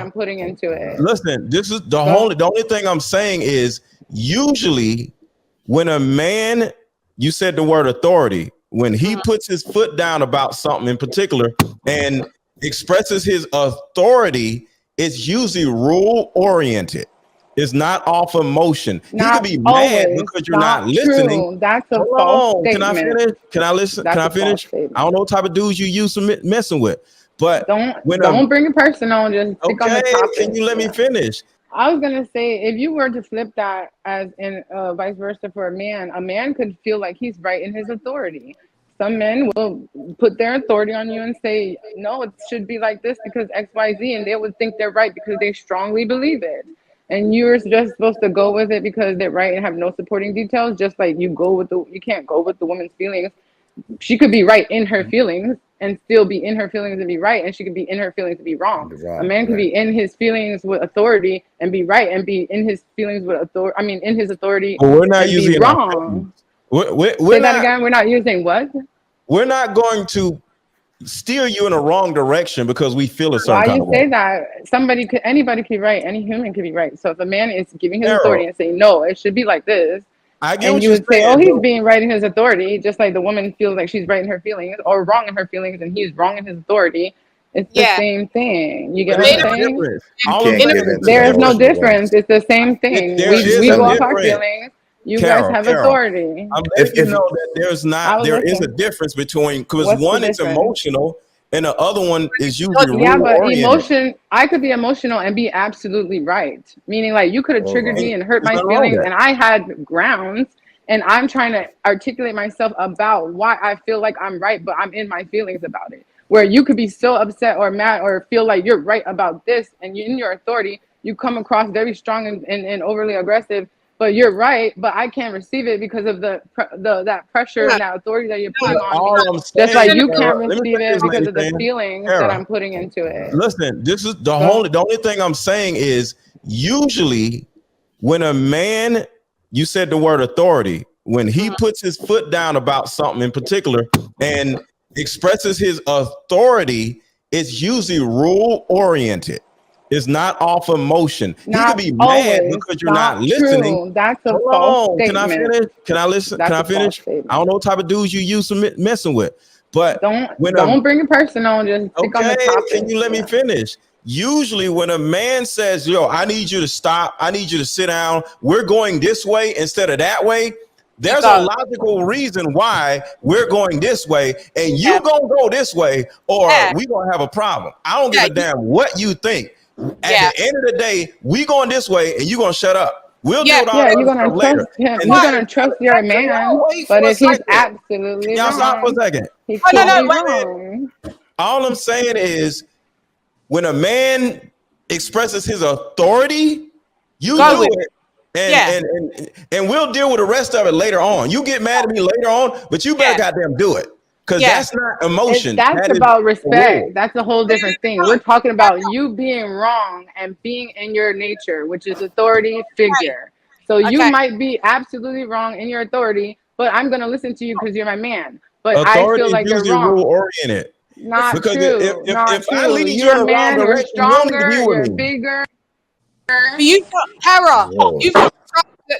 I'm putting into it. Listen, this is the only thing I'm saying is usually when a man, you said the word authority, when he puts his foot down about something in particular and expresses his authority, it's usually rule oriented. It's not off emotion. He could be mad because you're not listening. That's a false statement. Can I finish? Can I listen? Can I finish? I don't know what type of dudes you use to messing with, but don't bring it personal. Just stick on the topic. Can you let me finish? I was gonna say, if you were to flip that as in vice versa for a man could feel like he's right in his authority. Some men will put their authority on you and say, no, it should be like this because X, Y, Z, and they would think they're right because they strongly believe it. And you're just supposed to go with it because they're right and have no supporting details. Just like you can't go with the woman's feelings. She could be right in her feelings and still be in her feelings and be right, and she could be in her feelings to be wrong. A man can be in his feelings with authority and be right, and be in his feelings with authority. I mean, in his authority, but we're not using wrong. Say that again. We're not using what? We're not going to steer you in a wrong direction because we feel a certain kind of way. Why you say that? Anybody could be right. Any human could be right. So if a man is giving his authority and saying, no, it should be like this, and you would say, oh, he's being right in his authority, just like the woman feels like she's right in her feelings or wrong in her feelings, and he's wrong in his authority. It's the same thing. You get what I'm saying? There is no difference. It's the same thing. We go off our feelings. You guys have authority. I'm letting you know that there is a difference between, because one is emotional and the other one is usually emotion. I could be emotional and be absolutely right. Meaning, like, you could have triggered me and hurt my feelings, and I had grounds, and I'm trying to articulate myself about why I feel like I'm right, but I'm in my feelings about it. Where you could be so upset or mad or feel like you're right about this, and in your authority, you come across very strong and overly aggressive. But you're right, but I can't receive it because of that pressure and that authority that you're putting on me. Just like you can't receive it because of the feelings that I'm putting into it. Listen, this is the only thing I'm saying is usually when a man, you said the word authority, when he puts his foot down about something in particular and expresses his authority, it's usually rule oriented. It's not off emotion. He could be mad because you're not listening. That's a false statement. Can I finish? Can I listen? Can I finish? I don't know what type of dudes you use to messing with, but don't bring it personal. Just stick on the topic. Can you let me finish? Usually when a man says, yo, I need you to stop, I need you to sit down, we're going this way instead of that way, there's a logical reason why we're going this way and you gonna go this way, or we gonna have a problem. I don't give a damn what you think. At the end of the day, we going this way and you gonna shut up. We'll do it all you're gonna trust later. Him. You're gonna trust your man, but if he's absolutely y'all wrong, stop for a second. Wrong. All I'm saying is when a man expresses his authority, you do it. And we'll deal with the rest of it later on. You get mad at me later on, but you better goddamn do it. Because that's not emotion. That's about respect. That's a whole different thing. We're talking about you being wrong and being in your nature, which is authority figure. So you might be absolutely wrong in your authority, but I'm going to listen to you because you're my man. But authority I feel like you're wrong. Rule oriented. Not because true. If I lead you you're in the wrong direction, stronger, you're bigger. Tara,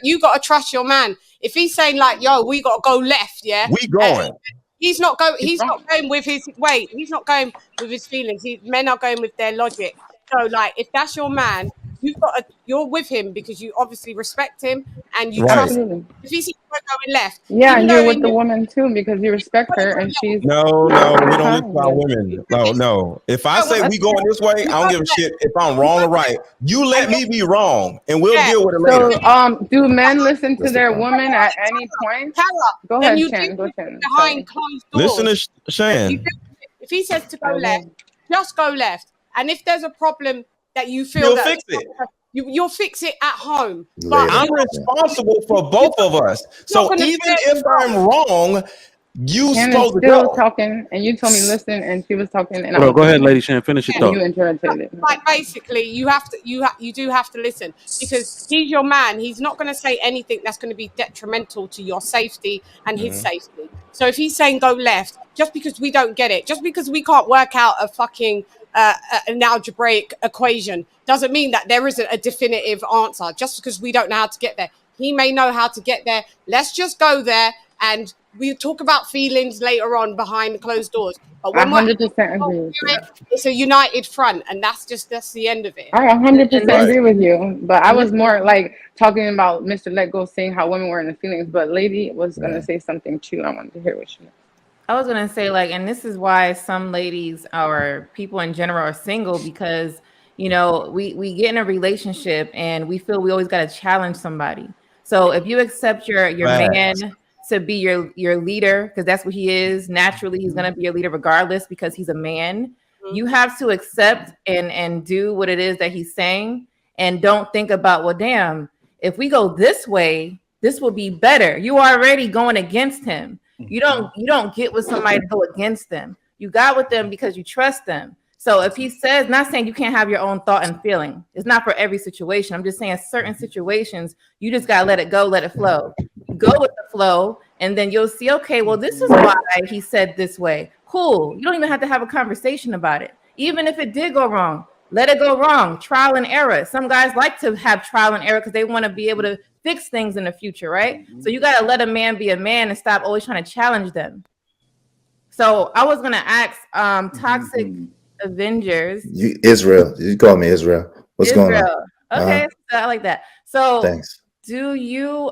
you got to trust your man. If he's saying like, yo, we got to go left, we going. He's not going. He's not going with his weight. He's not going with his feelings. Men are going with their logic. So, like, if that's your man, you're with him because you obviously respect him and you trust him. If he's going left, and you're with the woman too because you respect her and she's. No, we don't listen to our women. No. If I say we going this way, I don't give a shit if I'm wrong or right. You let me be wrong, and we'll deal with it later. So, do men listen to their woman at any point? Go ahead, Shan. Behind closed doors. Listen to Shan. If he says to go left, just go left. And if there's a problem that you feel fix it. You'll fix it at home. But I'm responsible for both of us. So even if I'm wrong, you supposed to go. Talking, and you told me listen, and she was talking. And go ahead, Lady Shan, finish your thought. You interrupted it. Like basically, you do have to listen because he's your man. He's not going to say anything that's going to be detrimental to your safety and his safety. So if he's saying go left, just because we don't get it, just because we can't work out a fucking an algebraic equation doesn't mean that there isn't a definitive answer just because we don't know how to get there. He may know how to get there. Let's just go there, and we'll talk about feelings later on behind closed doors. But I when we're 100% agree with you. it's a united front, and that's the end of it. I And 100% this, agree with you, but I and this was more like talking about Mr. Let Go saying how women were in the feelings, but lady was gonna right. say something too. I wanted to hear what she. I was gonna say, like, and this is why some ladies or people in general are single, because we get in a relationship and we feel we always got to challenge somebody. So if you accept your man Facts. to be your leader, because that's what he is naturally, he's gonna be your leader regardless because he's a man. You have to accept and do what it is that he's saying, and don't think about, well, damn, if we go this way, this will be better. You are already going against him. You don't get with somebody to go against them. You got with them because you trust them. So if he says, not saying you can't have your own thought and feeling. It's not for every situation. I'm just saying certain situations, you just gotta let it go, let it flow. You go with the flow, and then you'll see, okay, well, this is why he said this way. Cool. You don't even have to have a conversation about it. Even if it did go wrong, let it go wrong. Trial and error. Some guys like to have trial and error because they want to be able to fix things in the future, right? So you got to let a man be a man and stop always trying to challenge them. So I was going to ask Toxic Avengers. Israel. You call me Israel. What's going on? Okay, so I like that. So Thanks. do you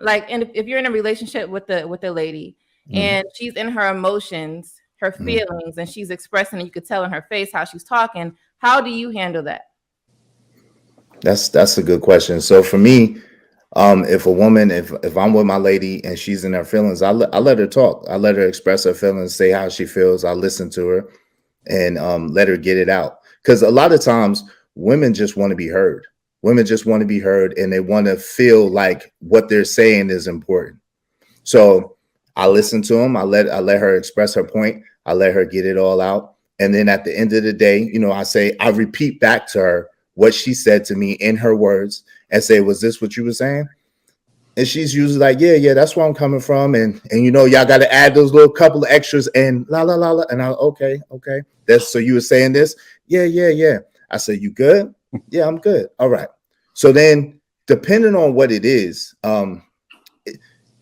like, and if you're in a relationship with the lady and she's in her emotions, her feelings, and she's expressing, and you could tell in her face how she's talking, how do you handle that? That's a good question. So for me, if a woman, if I'm with my lady and she's in her feelings, I let her talk. I let her express her feelings, say how she feels. I listen to her and let her get it out. Because a lot of times women just want to be heard. Women just want to be heard, and they want to feel like what they're saying is important. So I listen to them. I let her express her point. I let her get it all out. And then at the end of the day, I repeat back to her what she said to me in her words and say, was this what you were saying? And she's usually like, yeah, that's where I'm coming from. And y'all got to add those little couple of extras and la, la, la, la. And okay. That's, so you were saying this? Yeah. I said, you good? Yeah, I'm good. All right. So then depending on what it is, and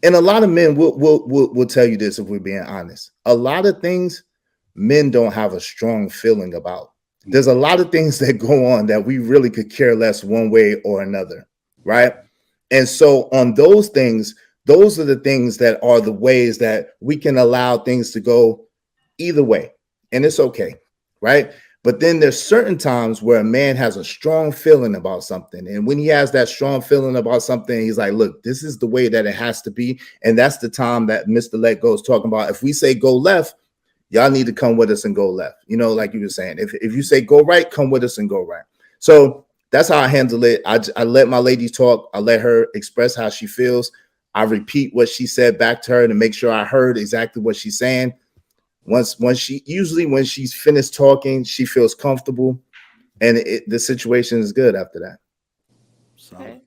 a lot of men will tell you this if we're being honest. A lot of things men don't have a strong feeling about. There's a lot of things that go on that we really could care less one way or another, right? And so on those things, those are the things that are the ways that we can allow things to go either way. And it's okay, right? But then there's certain times where a man has a strong feeling about something. And when he has that strong feeling about something, he's like, look, this is the way that it has to be. And that's the time that Mr. Let Go is talking about. If we say go left, y'all need to come with us and go left. Like you were saying, if you say go right, come with us and go right. So that's how I handle it. I let my lady talk. I let her express how she feels. I repeat what she said back to her to make sure I heard exactly what she's saying. Once when she's finished talking, she feels comfortable, and the situation is good after that. Okay.